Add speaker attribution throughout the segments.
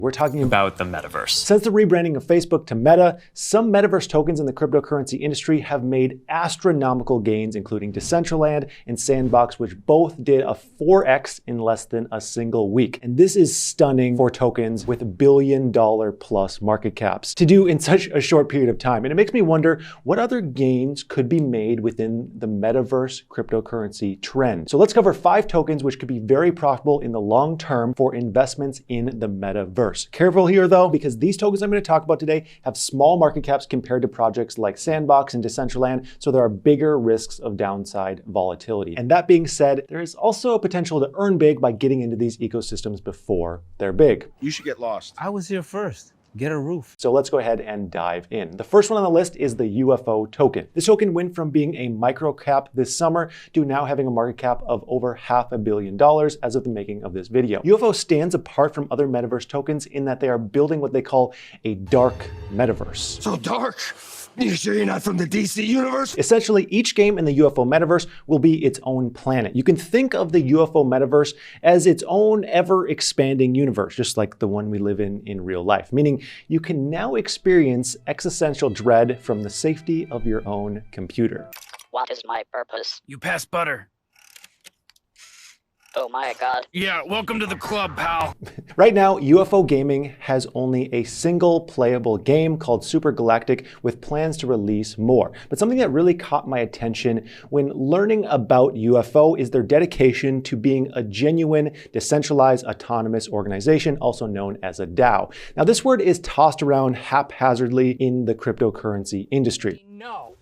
Speaker 1: We're talking
Speaker 2: about the metaverse.
Speaker 1: Since the rebranding of Facebook to Meta, some metaverse tokens in the cryptocurrency industry have made astronomical gains, including Decentraland and Sandbox, which both did a 4x in less than a single week. And this is stunning for tokens with billion-dollar-plus market caps to do in such a short period of time. And it makes me wonder what other gains could be made within the metaverse cryptocurrency trend. So let's cover 5 tokens which could be very profitable in the long term for investments in the metaverse. Careful here though, because these tokens I'm going to talk about today have small market caps compared to projects like Sandbox and Decentraland, so there are bigger risks of downside volatility. And that being said, there is also a potential to earn big by getting into these ecosystems before they're big.
Speaker 3: You should get lost.
Speaker 4: I was here first. Get a roof.
Speaker 1: So let's go ahead and dive in. The first one on the list is the UFO token. This token went from being a micro cap this summer to now having a market cap of over $500 million as of the making of this video. UFO stands apart from other metaverse tokens in that they are building what they call a dark metaverse.
Speaker 3: So dark. You sure you're not from the DC universe?
Speaker 1: Essentially, each game in the UFO metaverse will be its own planet. You can think of the UFO metaverse as its own ever-expanding universe, just like the one we live in real life, meaning you can now experience existential dread from the safety of your own computer.
Speaker 5: What is my purpose?
Speaker 6: You pass butter.
Speaker 5: Oh my god.
Speaker 6: Yeah, welcome to the club, pal.
Speaker 1: Right now, UFO gaming has only a single playable game called Super Galactic with plans to release more. But something that really caught my attention when learning about UFO is their dedication to being a genuine, decentralized, autonomous organization, also known as a DAO. Now, this word is tossed around haphazardly in the cryptocurrency industry.
Speaker 6: No.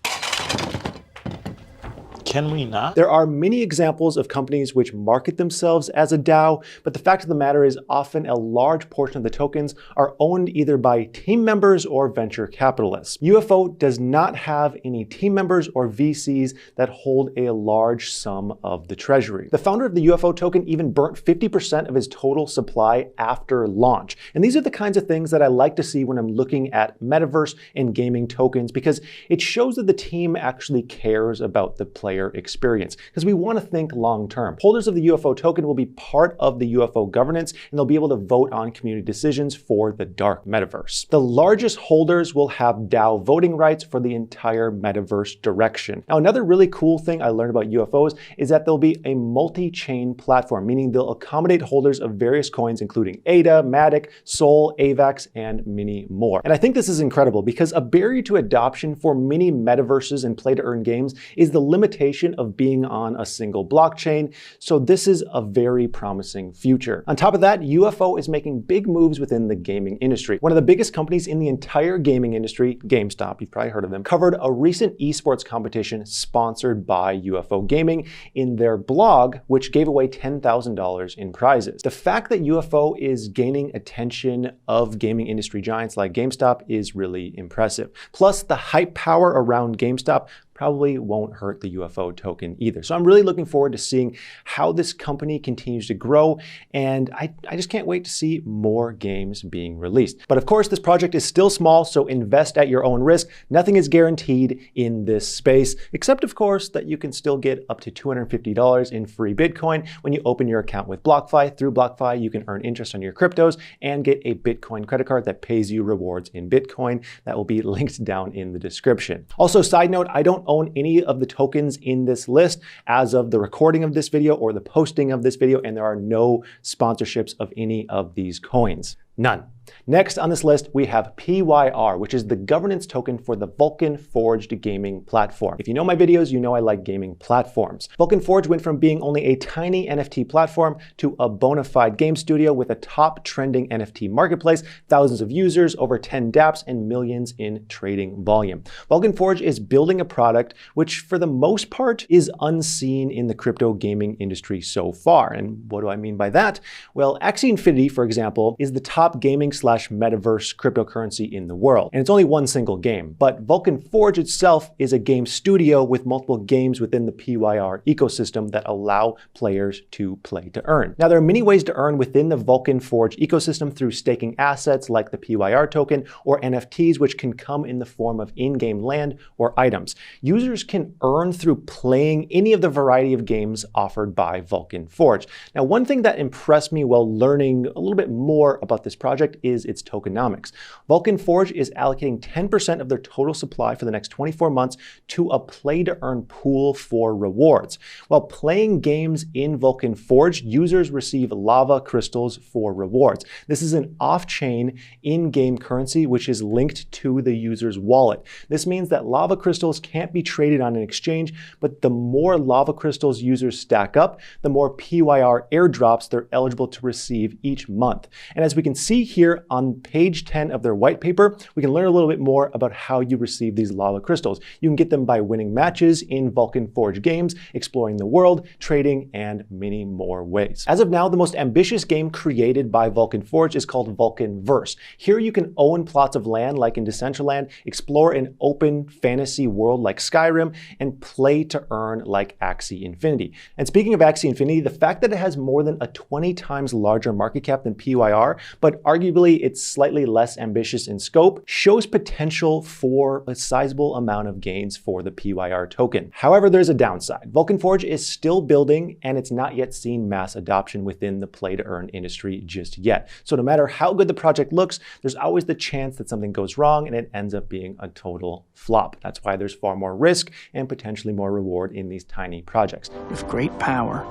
Speaker 4: Can we not?
Speaker 1: There are many examples of companies which market themselves as a DAO, but the fact of the matter is often a large portion of the tokens are owned either by team members or venture capitalists. UFO does not have any team members or VCs that hold a large sum of the treasury. The founder of the UFO token even burnt 50% of his total supply after launch. And these are the kinds of things that I like to see when I'm looking at metaverse and gaming tokens, because it shows that the team actually cares about the player experience, because we want to think long term. Holders of the UFO token will be part of the UFO governance, and they'll be able to vote on community decisions for the dark metaverse. The largest holders will have DAO voting rights for the entire metaverse direction. Now, another really cool thing I learned about UFOs is that there'll be a multi-chain platform, meaning they'll accommodate holders of various coins, including ADA, Matic, Sol, AVAX, and many more. And I think this is incredible because a barrier to adoption for many metaverses and play-to-earn games is the limitation of being on a single blockchain. So this is a very promising future. On top of that, UFO is making big moves within the gaming industry. One of the biggest companies in the entire gaming industry, GameStop, you've probably heard of them, covered a recent esports competition sponsored by UFO Gaming in their blog, which gave away $10,000 in prizes. The fact that UFO is gaining attention of gaming industry giants like GameStop is really impressive. Plus, the hype power around GameStop probably won't hurt the UFO token either. So I'm really looking forward to seeing how this company continues to grow, and I just can't wait to see more games being released. But of course, this project is still small, so invest at your own risk. Nothing is guaranteed in this space, except of course that you can still get up to $250 in free Bitcoin when you open your account with BlockFi. Through BlockFi, you can earn interest on your cryptos and get a Bitcoin credit card that pays you rewards in Bitcoin. That will be linked down in the description. Also, side note, I don't own any of the tokens in this list as of the recording of this video or the posting of this video, and there are no sponsorships of any of these coins. None. Next on this list, we have PYR, which is the governance token for the Vulcan Forged gaming platform. If you know my videos, you know I like gaming platforms. Vulcan Forge went from being only a tiny NFT platform to a bona fide game studio with a top trending NFT marketplace, thousands of users, over 10 dApps, and millions in trading volume. Vulcan Forge is building a product which, for the most part, is unseen in the crypto gaming industry so far. And what do I mean by that? Well, Axie Infinity, for example, is the top gaming metaverse cryptocurrency in the world. And it's only one single game, but Vulcan Forge itself is a game studio with multiple games within the PYR ecosystem that allow players to play to earn. Now, there are many ways to earn within the Vulcan Forge ecosystem through staking assets like the PYR token or NFTs, which can come in the form of in-game land or items. Users can earn through playing any of the variety of games offered by Vulcan Forge. Now, one thing that impressed me while learning a little bit more about the this project is its tokenomics. Vulcan Forge is allocating 10% of their total supply for the next 24 months to a play-to-earn pool for rewards. While playing games in Vulcan Forge, users receive lava crystals for rewards. This is an off-chain in-game currency which is linked to the user's wallet. This means that lava crystals can't be traded on an exchange, but the more lava crystals users stack up, the more PYR airdrops they're eligible to receive each month. And as we can see here on page 10 of their white paper, we can learn a little bit more about how you receive these lava crystals. You can get them by winning matches in Vulcan Forge games, exploring the world, trading, and many more ways. As of now, the most ambitious game created by Vulcan Forge is called Vulcanverse. Here you can own plots of land like in Decentraland, explore an open fantasy world like Skyrim, and play to earn like Axie Infinity. And speaking of Axie Infinity, the fact that it has more than a 20 times larger market cap than PYR, but arguably it's slightly less ambitious in scope, shows potential for a sizable amount of gains for the PYR token. However, there's a downside. Vulcan Forge is still building and it's not yet seen mass adoption within the play-to-earn industry just yet. So no matter how good the project looks, there's always the chance that something goes wrong and it ends up being a total flop. That's why there's far more risk and potentially more reward in these tiny projects.
Speaker 2: With great power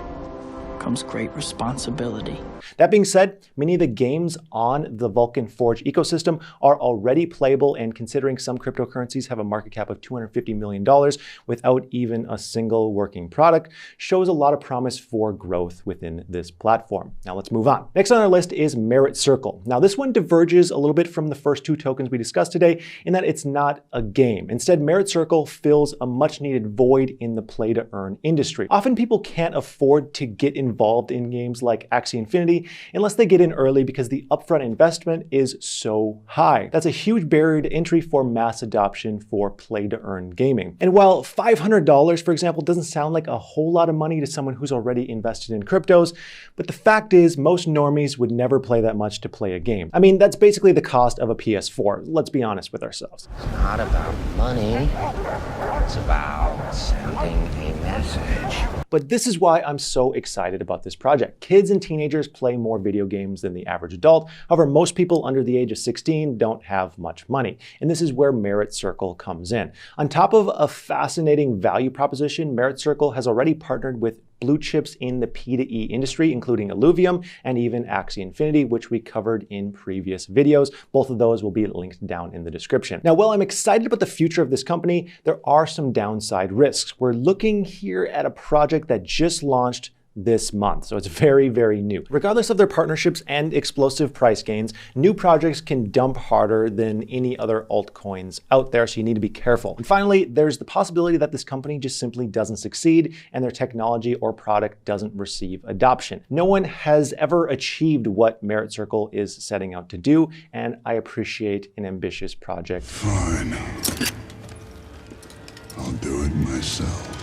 Speaker 2: comes great responsibility.
Speaker 1: That being said, many of the games on the Vulcan Forge ecosystem are already playable, and considering some cryptocurrencies have a market cap of $250 million without even a single working product, shows a lot of promise for growth within this platform. Now let's move on. Next on our list is Merit Circle. Now this one diverges a little bit from the first two tokens we discussed today in that it's not a game. Instead, Merit Circle fills a much needed void in the play to earn industry. Often people can't afford to get involved in games like Axie Infinity unless they get in early because the upfront investment is so high. That's a huge barrier to entry for mass adoption for play-to-earn gaming. And while $500, for example, doesn't sound like a whole lot of money to someone who's already invested in cryptos, but the fact is most normies would never play that much to play a game. I mean, that's basically the cost of a PS4. Let's be honest with ourselves.
Speaker 7: It's not about money. It's about sending a message.
Speaker 1: But this is why I'm so excited about this project. Kids and teenagers play more video games than the average adult. However, most people under the age of 16 don't have much money. And this is where Merit Circle comes in. On top of a fascinating value proposition, Merit Circle has already partnered with blue chips in the P2E industry, including Illuvium and even Axie Infinity, which we covered in previous videos. Both of those will be linked down in the description. Now, while I'm excited about the future of this company, there are some downside risks. We're looking here at a project that just launched this month, so it's very, very new. Regardless of their partnerships and explosive price gains, new projects can dump harder than any other altcoins out there, so you need to be careful. And finally, there's the possibility that this company just simply doesn't succeed and their technology or product doesn't receive adoption. No one has ever achieved what Merit Circle is setting out to do, and I appreciate an ambitious project.
Speaker 3: Fine. I'll do it myself.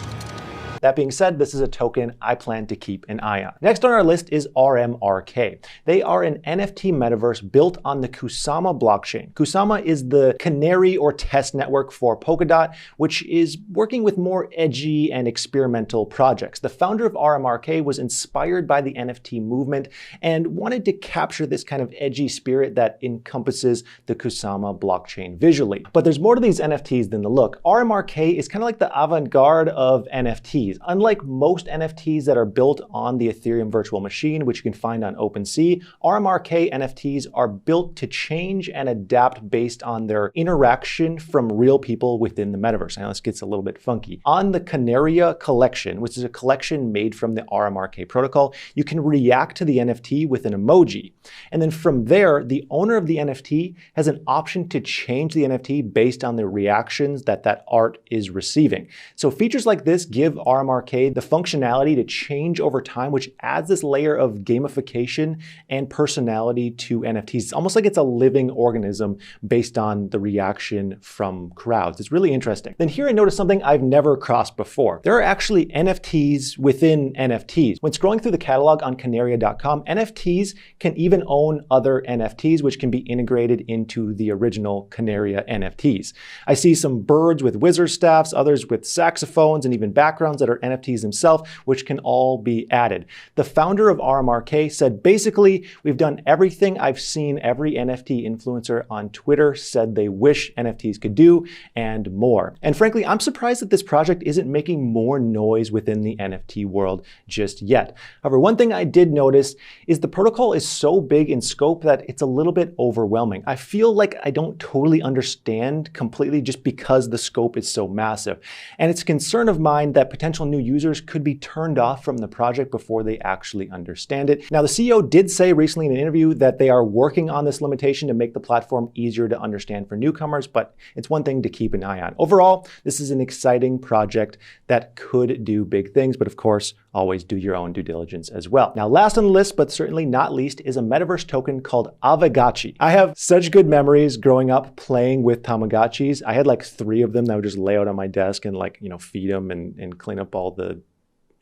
Speaker 1: That being said, this is a token I plan to keep an eye on. Next on our list is RMRK. They are an NFT metaverse built on the Kusama blockchain. Kusama is the canary or test network for Polkadot, which is working with more edgy and experimental projects. The founder of RMRK was inspired by the NFT movement and wanted to capture this kind of edgy spirit that encompasses the Kusama blockchain visually. But there's more to these NFTs than the look. RMRK is kind of like the avant-garde of NFTs. Unlike most NFTs that are built on the Ethereum virtual machine, which you can find on OpenSea, RMRK NFTs are built to change and adapt based on their interaction from real people within the metaverse. Now this gets a little bit funky. On the Canaria collection, which is a collection made from the RMRK protocol, you can react to the NFT with an emoji. And then from there, the owner of the NFT has an option to change the NFT based on the reactions that that art is receiving. So features like this give RMRK the functionality to change over time, which adds this layer of gamification and personality to NFTs. It's almost like it's a living organism based on the reaction from crowds. It's really interesting. Then here I noticed something I've never crossed before. There are actually NFTs within NFTs. When scrolling through the catalog on Canaria.com, NFTs can even own other NFTs, which can be integrated into the original Canaria NFTs. I see some birds with wizard staffs, others with saxophones, and even backgrounds that that are NFTs themselves, which can all be added. The founder of RMRK said, basically, we've done everything I've seen every NFT influencer on Twitter said they wish NFTs could do, and more. And frankly, I'm surprised that this project isn't making more noise within the NFT world just yet. However, one thing I did notice is the protocol is so big in scope that it's a little bit overwhelming. I feel like I don't totally understand completely just because the scope is so massive. And it's a concern of mine that potential new users could be turned off from the project before they actually understand it. Now, the CEO did say recently in an interview that they are working on this limitation to make the platform easier to understand for newcomers, but it's one thing to keep an eye on. Overall, this is an exciting project that could do big things, but of course, always do your own due diligence as well. Now, last on the list, but certainly not least, is a Metaverse token called Avagachi. I have such good memories growing up playing with Tamagotchis. I had like 3 of them that would just lay out on my desk and feed them and clean up all the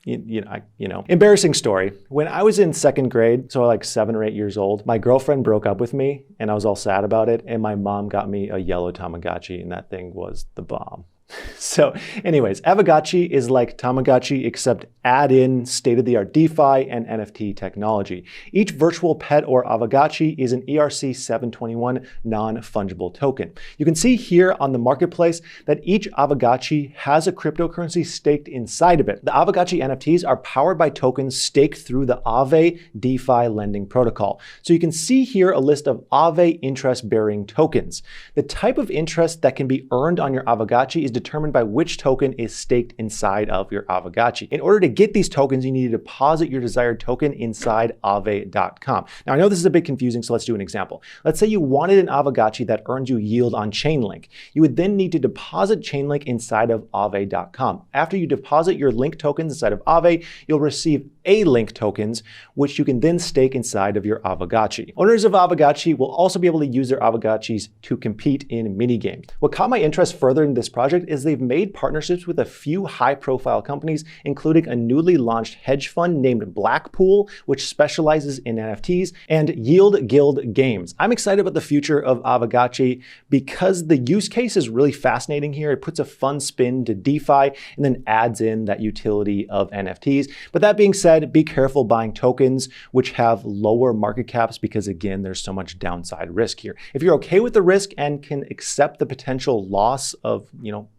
Speaker 1: embarrassing story. When I was in 2nd grade, so like 7 or 8 years old, my girlfriend broke up with me and I was all sad about it. And my mom got me a yellow Tamagotchi and that thing was the bomb. So anyways, Avagachi is like Tamagotchi, except add in state-of-the-art DeFi and NFT technology. Each virtual pet or Avagachi is an ERC 721 non-fungible token. You can see here on the marketplace that each Avagachi has a cryptocurrency staked inside of it. The Avagachi NFTs are powered by tokens staked through the Aave DeFi lending protocol. So you can see here a list of Aave interest-bearing tokens. The type of interest that can be earned on your Avagachi is determined by which token is staked inside of your Avagachi. In order to get these tokens, you need to deposit your desired token inside Aave.com. Now, I know this is a bit confusing, so let's do an example. Let's say you wanted an Avagachi that earns you yield on Chainlink. You would then need to deposit Chainlink inside of Aave.com. After you deposit your Link tokens inside of Aave, you'll receive A-Link tokens, which you can then stake inside of your Avagachi. Owners of Avagachi will also be able to use their Avagachis to compete in minigames. What caught my interest further in this project is they've made partnerships with a few high-profile companies, including a newly launched hedge fund named Blackpool, which specializes in NFTs, and Yield Guild Games. I'm excited about the future of Avagachi because the use case is really fascinating here. It puts a fun spin to DeFi and then adds in that utility of NFTs. But that being said, be careful buying tokens which have lower market caps because, again, there's so much downside risk here. If you're okay with the risk and can accept the potential loss of,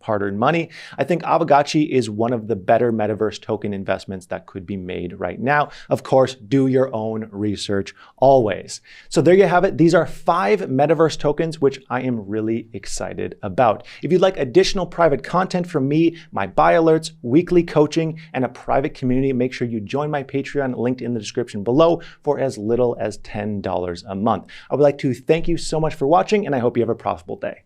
Speaker 1: hard-earned money, I think Avagachi is one of the better Metaverse token investments that could be made right now. Of course, do your own research always. So there you have it. These are 5 Metaverse tokens, which I am really excited about. If you'd like additional private content from me, my buy alerts, weekly coaching, and a private community, make sure you join my Patreon linked in the description below for as little as $10 a month. I would like to thank you so much for watching, and I hope you have a profitable day.